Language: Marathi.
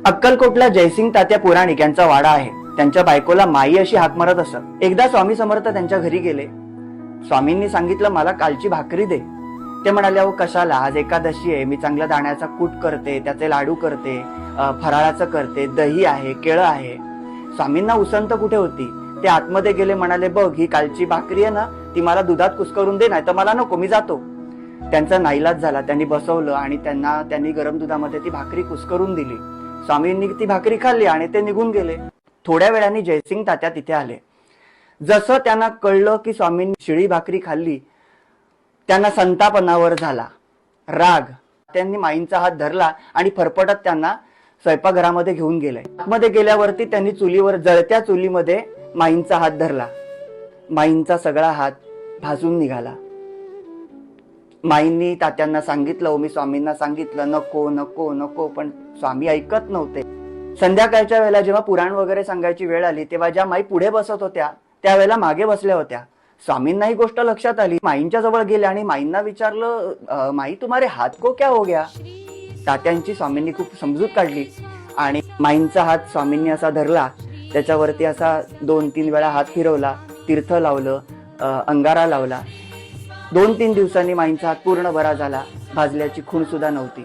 अक्कलकोटला जयसिंग तात्या पुराणिक यांचा वाडा आहे. त्यांच्या बायकोला माई अशी हाक मारत असत. एकदा स्वामी समर्थ त्यांच्या घरी गेले. स्वामींनी सांगितलं, मला कालची भाकरी दे. ते म्हणाले, अहो कशाला, आज एकादशी आहे, मी चांगला दाण्याचा कूट करते, त्याचे लाडू करते, फराळाचं करते, दही आहे, केळं आहे. स्वामींना उसंत कुठे होती. ते आतमध्ये गेले, म्हणाले, बघ ही कालची भाकरी आहे ना, ती मला दुधात कुस्करून दे, नाही तर मला नको, मी जातो. त्यांचा नाईलाज झाला. त्यांनी बसवलं आणि त्यांनी गरम दुधामध्ये ती भाकरी कुस्करून दिली. स्वामींनी ती भाकरी खाल्ली आणि ते निघून गेले. थोड्या वेळाने जयसिंग तात्या तिथे आले. जसं त्यांना कळलं की स्वामींनी शिळी भाकरी खाल्ली, त्यांना संताप अनावर झाला, राग. त्यांनी माईंचा हात धरला आणि फरफटत त्यांना स्वयंपाकघरामध्ये घेऊन गेले. आतमध्ये गेल्यावरती त्यांनी चुलीवर, जळत्या चुलीमध्ये माईंचा हात धरला. माईंचा सगळा हात भाजून निघाला. माईंनी तात्यांना सांगितलं, मी स्वामींना सांगितलं नको नको नको, पण स्वामी ऐकत नव्हते. संध्याकाळच्या वेळेला जेव्हा पुराण वगैरे सांगायची वेळ आली, तेव्हा ज्या माई पुढे बसत होत्या त्यावेळेला मागे बसल्या होत्या. स्वामींना ही गोष्ट लक्षात आली. माईंच्या जवळ गेले आणि माईंना विचारलं, माई तुम्हारे हात को क्या हो गया. तात्यांची स्वामींनी खूप समजूत काढली आणि माईंचा हात स्वामींनी असा धरला, त्याच्यावरती असा 2-3 वेळा हात फिरवला, तीर्थ लावलं, अंगारा लावला. 2-3 दिवसांनी माईंचा हात पूर्ण बरा झाला. भाजल्याची खूण सुद्धा नव्हती.